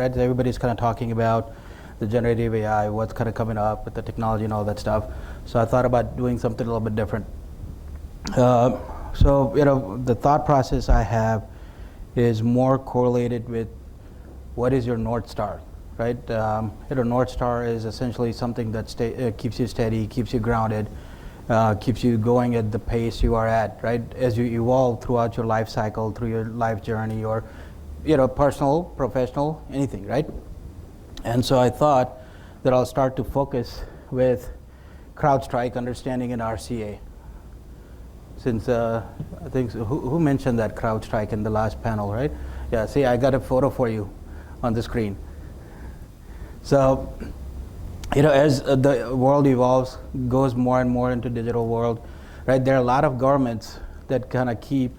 right? Everybody's kind of talking about the generative AI, what's kind of coming up with the technology and all that stuff. So I thought about doing something a little bit different. So the thought process I have is more correlated with what is your North Star, right? North Star is essentially something that keeps you steady, keeps you grounded, keeps you going at the pace you are at, right? As you evolve throughout your life cycle, through your life journey, or personal, professional, anything, right? And so I thought that I'll start to focus with CrowdStrike, understanding an RCA. Since I think who mentioned that CrowdStrike in the last panel, right? Yeah. See, I got a photo for you on the screen. So, as the world evolves, goes more and more into digital world, right? There are a lot of governments that kind of keep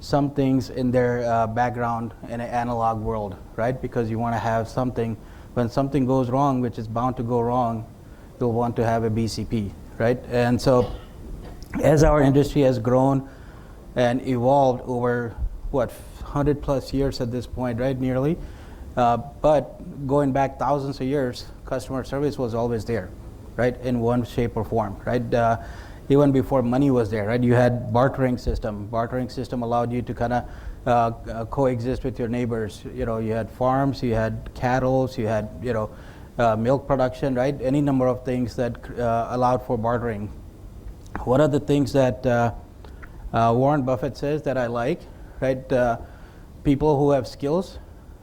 some things in their background in an analog world, right? Because you want to have something, when something goes wrong, which is bound to go wrong, you'll want to have a BCP, right? And so, as our industry has grown and evolved over 100 plus years at this point, right? Nearly. But going back thousands of years, customer service was always there, right? In one shape or form, right? Even before money was there, right? You had bartering system. Bartering system allowed you to kind of coexist with your neighbors. You had farms, you had cattle, you had milk production, right? Any number of things that allowed for bartering. One of the things that Warren Buffett says that I like, right? People who have skills,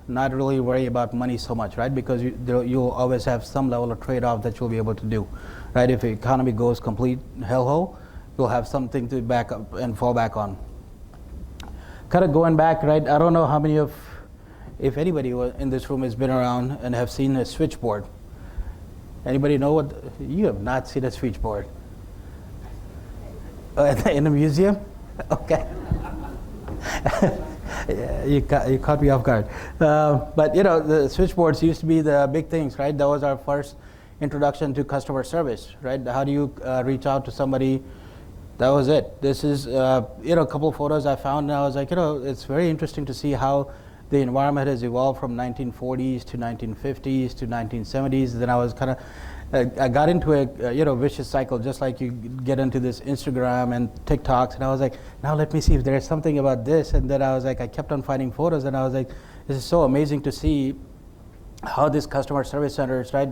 not really worry about money so much, right? Because you'll always have some level of trade-off that you'll be able to do, right? If the economy goes complete hellhole, you'll have something to back up and fall back on. Kind of going back, right? I don't know how many if anybody in this room has been around and have seen a switchboard. Anybody know what? You have not seen a switchboard. In a museum? Okay. Yeah, you caught me off guard. But the switchboards used to be the big things, right? That was our first introduction to customer service, right? How do you reach out to somebody? That was it. This is a couple of photos I found, and I was like, it's very interesting to see how the environment has evolved from 1940s to 1950s to 1970s. Then I was kind of I got into a vicious cycle, just like you get into this Instagram and TikToks, and I was like, now let me see if there's something about this. And then I was like, I kept on finding photos, and I was like, this is so amazing to see how this customer service centers, right?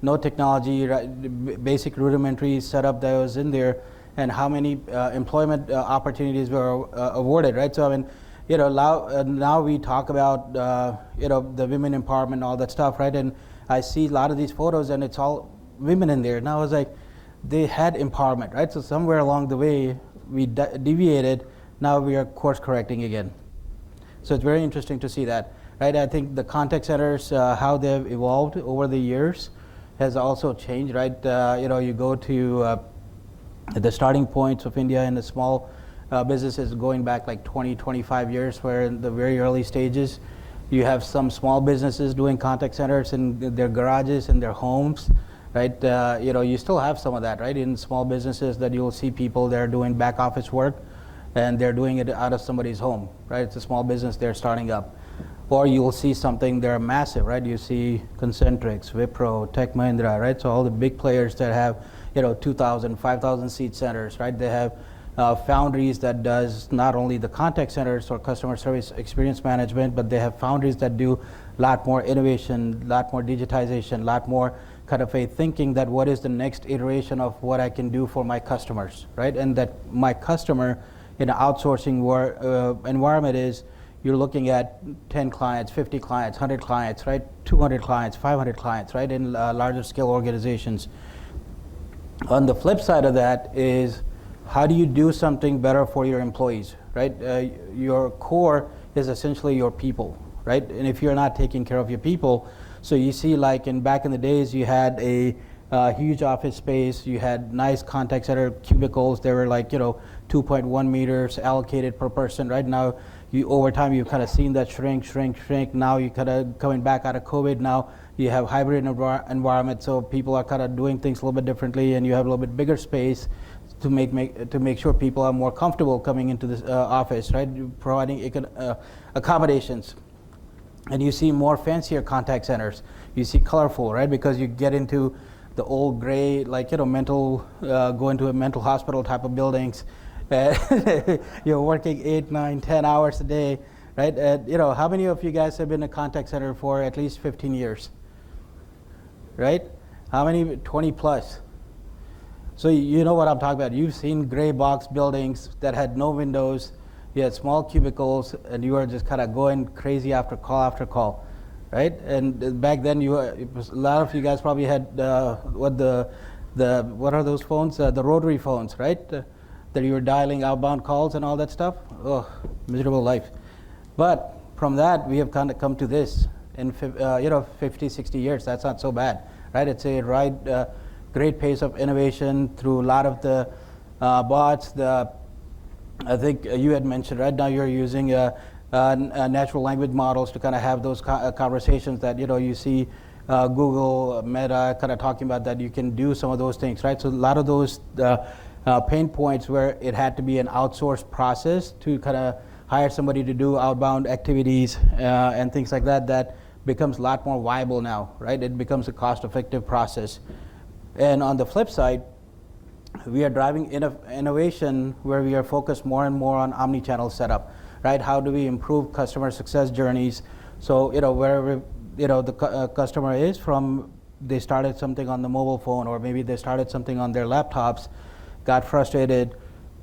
No technology, right? Basic rudimentary setup that was in there, and how many employment opportunities were awarded, right? So I mean, now we talk about the women empowerment, all that stuff, right? And I see a lot of these photos, and it's all women in there. And I was like, they had empowerment, right? So somewhere along the way, we deviated. Now we are course correcting again. So it's very interesting to see that, right? I think the contact centers, how they've evolved over the years, has also changed, right? You go to the starting points of India in the small businesses going back like 20, 25 years, where in the very early stages, you have some small businesses doing contact centers in their garages, in their homes, right? You still have some of that, right? In small businesses that you'll see people there doing back office work, and they're doing it out of somebody's home, right? It's a small business they're starting up. Or you'll see something, they're massive, right? You see Concentrix, Wipro, Tech Mahindra, right? So all the big players that have, 2,000, 5,000 seat centers, right? They have foundries that does not only the contact centers or customer service experience management, but they have foundries that do a lot more innovation, a lot more digitization, a lot more kind of a thinking that what is the next iteration of what I can do for my customers, right? And that my customer in an outsourcing environment is, you're looking at 10 clients, 50 clients, 100 clients, right? 200 clients, 500 clients, right? In larger scale organizations. On the flip side of that is, how do you do something better for your employees, right? Your core is essentially your people, right? And if you're not taking care of your people, so you see, like back in the days, you had a huge office space, you had nice contact center cubicles. They were like 2.1 meters allocated per person. Right now, over time you've kind of seen that shrink. Now you kind of coming back out of COVID. Now you have hybrid environment, so people are kind of doing things a little bit differently, and you have a little bit bigger space to make sure people are more comfortable coming into this office, right? Providing accommodations. And you see more fancier contact centers. You see colorful, right? Because you get into the old gray, like, mental, go into a mental hospital type of buildings. You're working 8, 9, 10 hours a day, right? How many of you guys have been in a contact center for at least 15 years? Right? How many? 20 plus. So you know what I'm talking about. You've seen gray box buildings that had no windows. You had small cubicles, and you were just kind of going crazy after call, right? And back then, a lot of you guys probably had what are those phones? The rotary phones, right? That you were dialing outbound calls and all that stuff. Oh, miserable life. But from that, we have kind of come to this in 50, 60 years. That's not so bad, right? It's a great pace of innovation through a lot of the bots. I think you had mentioned, right now you're using natural language models to kind of have those conversations that you see Google, Meta kind of talking about, that you can do some of those things, right? So a lot of those pain points where it had to be an outsourced process to kind of hire somebody to do outbound activities and things like that, that becomes a lot more viable now, right? It becomes a cost-effective process. And on the flip side, we are driving innovation where we are focused more and more on omni-channel setup, right? How do we improve customer success journeys? So, wherever, the customer is from, they started something on the mobile phone, or maybe they started something on their laptops, got frustrated,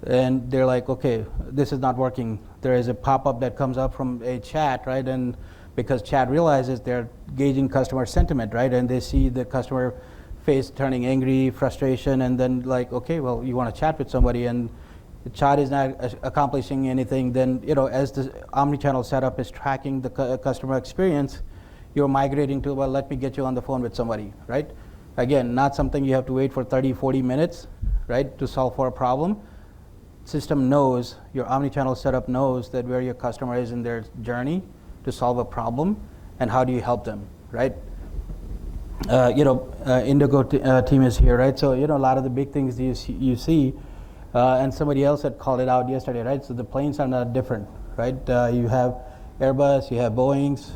and they're like, okay, this is not working. There is a pop-up that comes up from a chat, right? And because chat realizes they're gauging customer sentiment, right? And they see the customer face turning angry, frustration, and then like, okay, well, you want to chat with somebody, and the chat is not accomplishing anything. Then, as the omni-channel setup is tracking the customer experience, you're migrating to, well, let me get you on the phone with somebody, right? Again, not something you have to wait for 30, 40 minutes, right, to solve for a problem. System knows, your omni-channel setup knows that where your customer is in their journey to solve a problem, and how do you help them, right? Indigo team is here, right? So, a lot of the big things you see, and somebody else had called it out yesterday, right? So the planes are not different, right? You have Airbus, you have Boeings,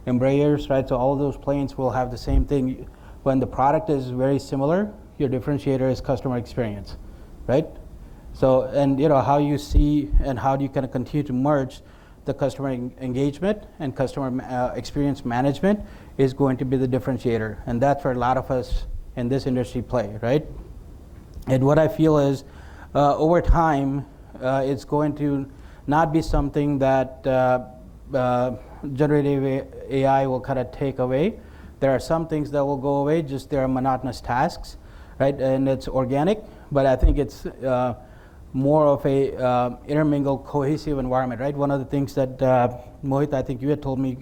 Embraers, right? So all those planes will have the same thing. When the product is very similar, your differentiator is customer experience, right? So, and how you see and how do you kind of continue to merge the customer engagement and customer experience management is going to be the differentiator. And that's where a lot of us in this industry play, right? And what I feel is over time, it's going to not be something that generative AI will kind of take away. There are some things that will go away, just there are monotonous tasks, right? And it's organic, but I think it's more of a intermingled, cohesive environment, right? One of the things that Mohit, I think you had told me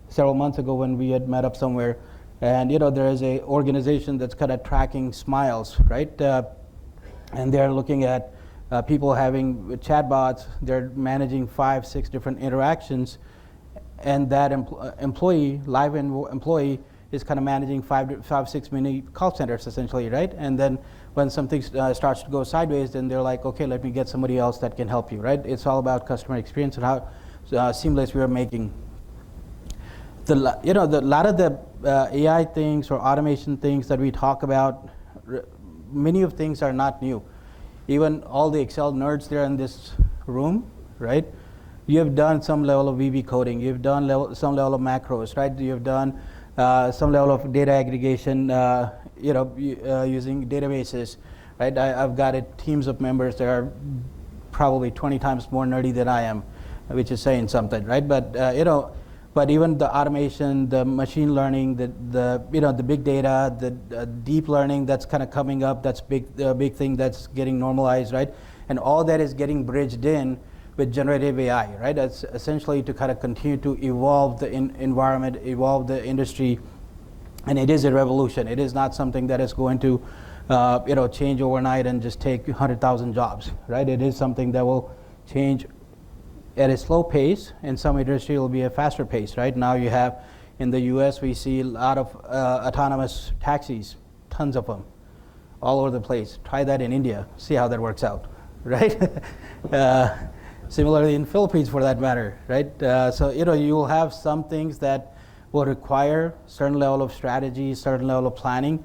several months ago when we had met up somewhere, and there is a organization that's kind of tracking smiles, right? And they're looking at people having chatbots. They're managing 5, 6 different interactions, and that employee, live employee, is kind of managing 5, 6 mini call centers essentially, right? And then when something starts to go sideways, then they're like, okay, let me get somebody else that can help you, right? It's all about customer experience and how seamless we are making. A lot of the AI things or automation things that we talk about, many of things are not new. Even all the Excel nerds there in this room, right? You have done some level of VB coding. You've done some level of macros, right? You've done some level of data aggregation, using databases, right? I've got teams of members that are probably 20 times more nerdy than I am, which is saying something, right? But even the automation, the machine learning, the big data, the deep learning that's kind of coming up, that's the big thing that's getting normalized, right? And all that is getting bridged in with generative AI, right? That's essentially to kind of continue to evolve the environment, evolve the industry, and it is a revolution. It is not something that is going to, change overnight and just take 100,000 jobs, right? It is something that will change at a slow pace. In some industry, it will be a faster pace, right? Now you have, in the US, we see a lot of autonomous taxis, tons of them, all over the place. Try that in India, see how that works out, right? Similarly in Philippines for that matter, right? So you will have some things that will require certain level of strategy, certain level of planning,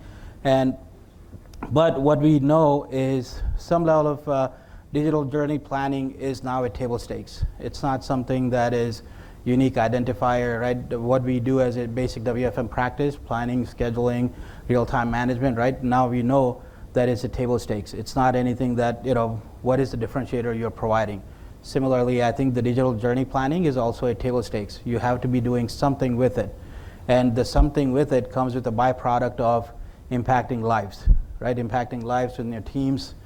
but what we know is some level of digital journey planning is now at table stakes. It's not something that is unique identifier, right? What we do as a basic WFM practice, planning, scheduling, real-time management, right? Now we know that it's at table stakes. It's not anything that, what is the differentiator you're providing? Similarly, I think the digital journey planning is also at table stakes. You have to be doing something with it. And the something with it comes with a byproduct of impacting lives, right? Impacting lives in your teams.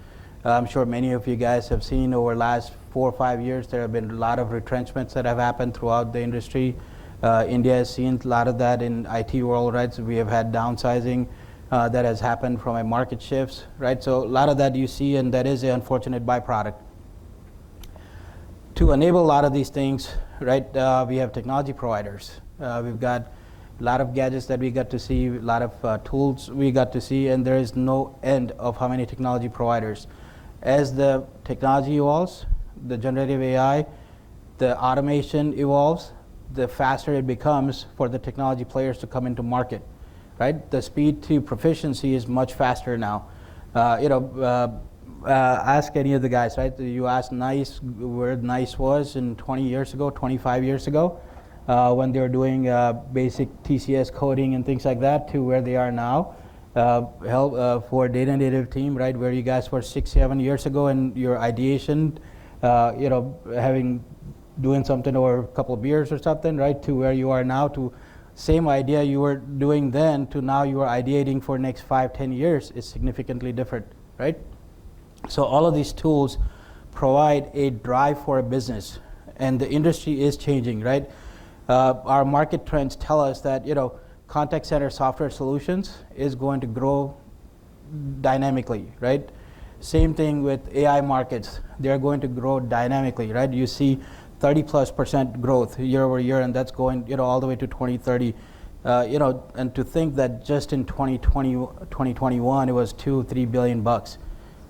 I'm sure many of you guys have seen over the last 4 or 5 years, there have been a lot of retrenchments that have happened throughout the industry. India has seen a lot of that in IT world, right? So we have had downsizing that has happened from a market shifts, right? So a lot of that you see, and that is an unfortunate byproduct. To enable a lot of these things, right, we have technology providers. We've got a lot of gadgets that we got to see, a lot of tools we got to see, and there is no end of how many technology providers. As the technology evolves, the generative AI, the automation evolves, the faster it becomes for the technology players to come into market, right? The speed to proficiency is much faster now. Ask any of the guys, right? You ask NICE where NICE was in 20 years ago, 25 years ago, when they were doing basic TCS coding and things like that, to where they are now. For data native team, right, where you guys were 6, 7 years ago, and your ideation, doing something over a couple of years or something, right, to where you are now, to same idea you were doing then to now you are ideating for next 5, 10 years is significantly different, right? So all of these tools provide a drive for a business, and the industry is changing, right? Our market trends tell us that, contact center software solutions is going to grow dynamically, right? Same thing with AI markets. They're going to grow dynamically, right? You see 30+% growth year over year, and that's going, all the way to 2030. And to think that just in 2021, it was $2-3 billion,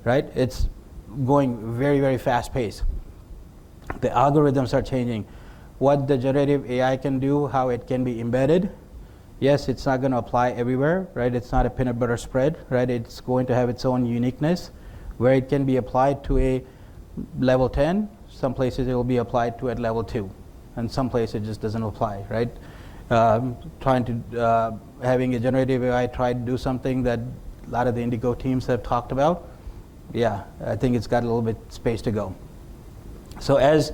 right? It's going very, very fast pace. The algorithms are changing. What the generative AI can do, how it can be embedded. Yes, it's not going to apply everywhere, right? It's not a peanut butter spread, right? It's going to have its own uniqueness, where it can be applied to a level 10. Some places it will be applied to at level 2, and some places it just doesn't apply, right? Having a generative AI try to do something that a lot of the Indigo teams have talked about, yeah, I think it's got a little bit space to go. So as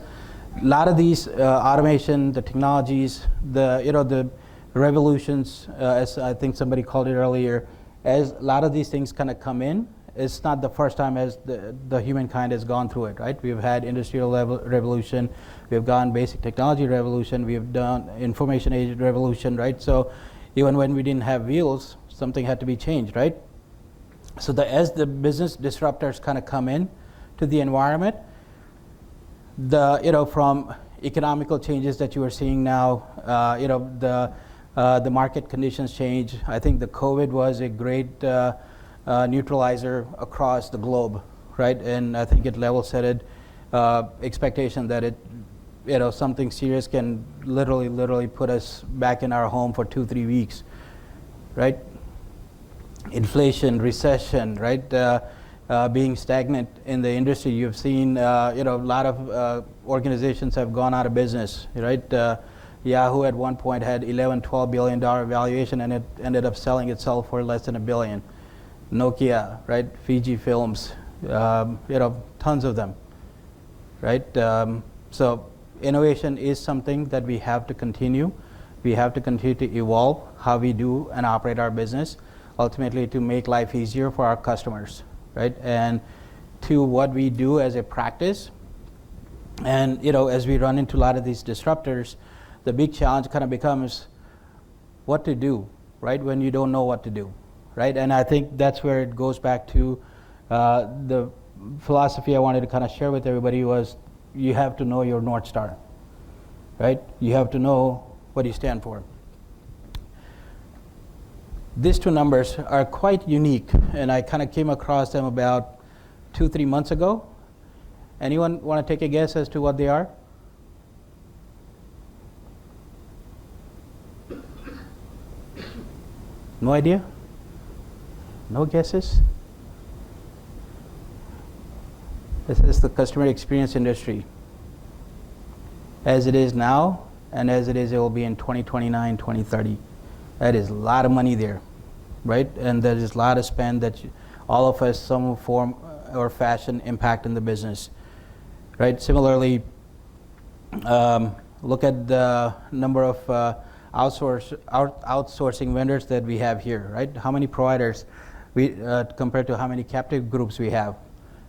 a lot of these automation, the technologies, the revolutions, as I think somebody called it earlier, as a lot of these things kind of come in, it's not the first time as the humankind has gone through it, right? We've had industrial revolution, we've gone basic technology revolution, we've done information age revolution, right? So even when we didn't have wheels, something had to be changed, right? So as the business disruptors kind of come in to the environment, from economical changes that you are seeing now, the market conditions change. I think the COVID was a great neutralizer across the globe, right? And I think it level setted expectation that something serious can literally put us back in our home for 2-3 weeks, right? Inflation, recession, right? Being stagnant in the industry. You've seen, a lot of organizations have gone out of business, right? Yahoo at one point had $11-12 billion valuation, and it ended up selling itself for less than $1 billion. Nokia, right? Fiji Films, tons of them, right? So innovation is something that we have to continue. We have to continue to evolve how we do and operate our business, ultimately to make life easier for our customers, right? And to what we do as a practice. And as we run into a lot of these disruptors, the big challenge kind of becomes what to do, right? When you don't know what to do, right? And I think that's where it goes back to the philosophy I wanted to kind of share with everybody was you have to know your North Star, right? You have to know what you stand for. These two numbers are quite unique, and I kind of came across them about 2-3 months ago. Anyone want to take a guess as to what they are? No idea? No guesses? This is the customer experience industry. As it is now, and as it will be in 2029, 2030. That is a lot of money there, right? And there is a lot of spend that all of us, some form or fashion, impact in the business, right? Similarly, look at the number of outsourcing vendors that we have here, right? How many providers we compared to how many captive groups we have?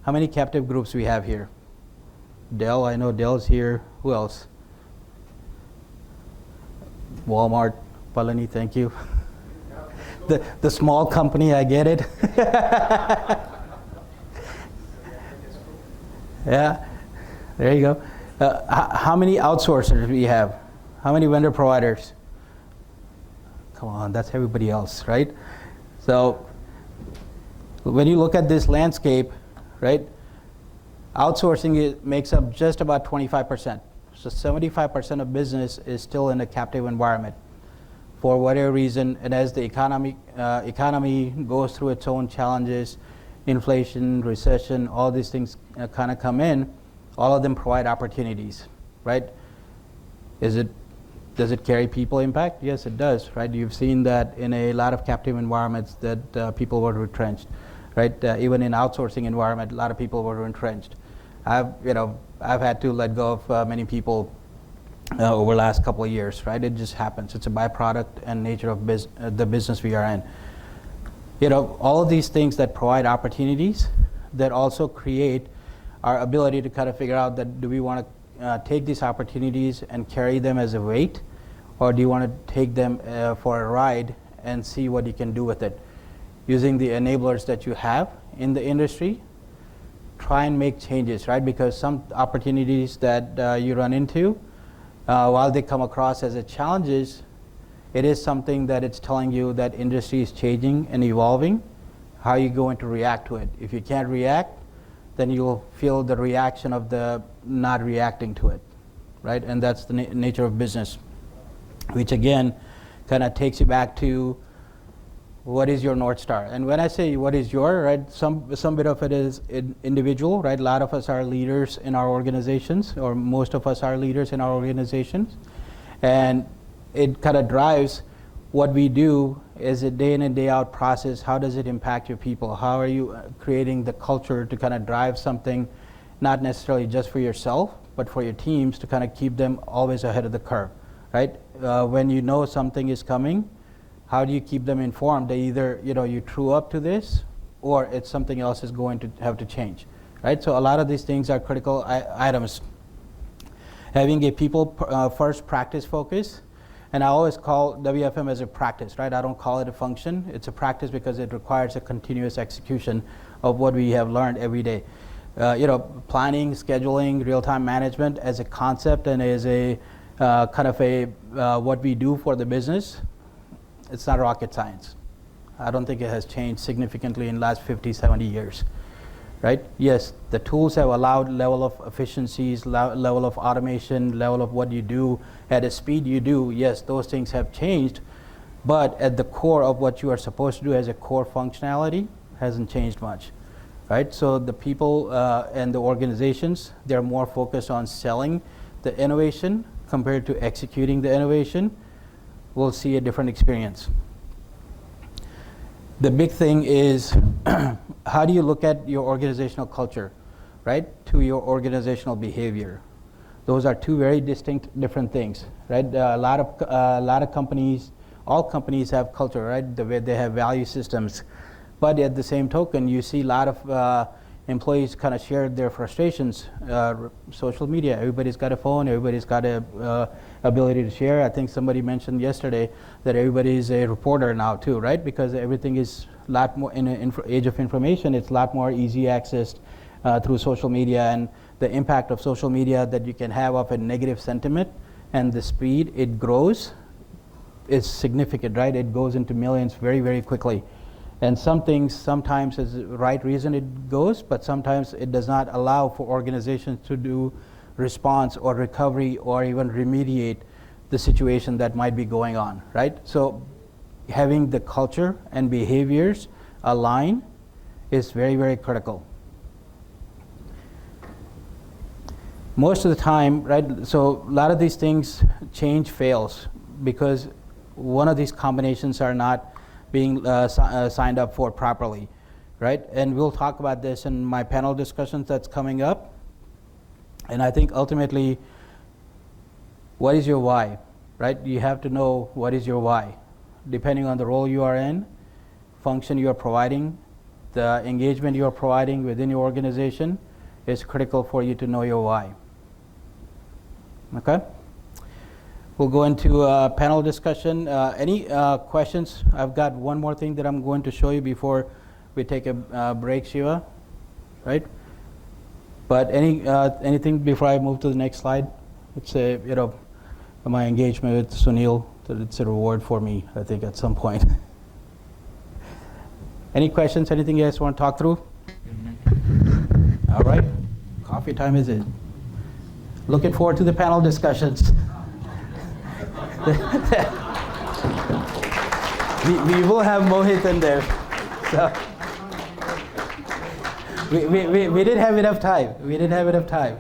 How many captive groups we have here? Dell, I know Dell's here. Who else? Walmart, Palani, thank you. The small company, I get it. Yeah, there you go. How many outsourcers do we have? How many vendor providers? Come on, that's everybody else, right? So when you look at this landscape, right, outsourcing makes up just about 25%. So 75% of business is still in a captive environment for whatever reason. And as the economy goes through its own challenges, inflation, recession, all these things kind of come in, all of them provide opportunities, right? Does it carry people impact? Yes, it does, right? You've seen that in a lot of captive environments that people were retrenched, right? Even in outsourcing environment, a lot of people were entrenched. I've had to let go of many people over the last couple of years, right? It just happens. It's a byproduct and nature of the business we are in. All of these things that provide opportunities that also create our ability to kind of figure out that do we want to take these opportunities and carry them as a weight, or do you want to take them for a ride and see what you can do with it? Using the enablers that you have in the industry, try and make changes, right? Because some opportunities that you run into, while they come across as a challenges, it is something that it's telling you that industry is changing and evolving. How are you going to react to it? If you can't react, then you'll feel the reaction of the not reacting to it, right? And that's the nature of business, which again kind of takes you back to what is your North Star? And when I say what is your, right, some bit of it is individual, right? A lot of us are leaders in our organizations, or most of us are leaders in our organizations. And it kind of drives what we do is a day in and day out process. How does it impact your people? How are you creating the culture to kind of drive something, not necessarily just for yourself, but for your teams to kind of keep them always ahead of the curve, right? When you know something is coming, how do you keep them informed that either you true up to this, or it's something else is going to have to change, right? So a lot of these things are critical items. Having a people first practice focus, and I always call WFM as a practice, right? I don't call it a function. It's a practice because it requires a continuous execution of what we have learned every day. Planning, scheduling, real-time management as a concept and as a kind of a what we do for the business. It's not rocket science. I don't think it has changed significantly in the last 50, 70 years, right? Yes, the tools have allowed level of efficiencies, level of automation, level of what you do at a speed you do. Yes, those things have changed, but at the core of what you are supposed to do as a core functionality hasn't changed much, right? So the people and the organizations, they're more focused on selling the innovation compared to executing the innovation. We'll see a different experience. The big thing is how do you look at your organizational culture, right, to your organizational behavior? Those are two very distinct, different things, right? A lot of companies, all companies have culture, right? The way they have value systems, but at the same token, you see a lot of employees kind of share their frustrations. Social media, everybody's got a phone, everybody's got a ability to share. I think somebody mentioned yesterday that everybody is a reporter now too, right? Because everything is a lot more in an age of information. It's a lot more easy accessed through social media, and the impact of social media that you can have of a negative sentiment and the speed it grows is significant, right? It goes into millions very, very quickly. And some things sometimes is the right reason it goes, but sometimes it does not allow for organizations to do response or recovery or even remediate the situation that might be going on, right? So having the culture and behaviors align is very, very critical. Most of the time, right, so a lot of these things, change fails because one of these combinations are not being signed up for properly, right? And we'll talk about this in my panel discussions that's coming up. And I think ultimately, what is your why, right? You have to know what is your why. Depending on the role you are in, function you are providing, the engagement you are providing within your organization, is critical for you to know your why. Okay? We'll go into a panel discussion. Any questions? I've got one more thing that I'm going to show you before we take a break, Shiva, right? But anything before I move to the next slide? It's my engagement with Sunil, that it's a reward for me, I think, at some point. Any questions? Anything you guys want to talk through? All right, coffee time is it. Looking forward to the panel discussions. We will have Mohit in there. So we didn't have enough time.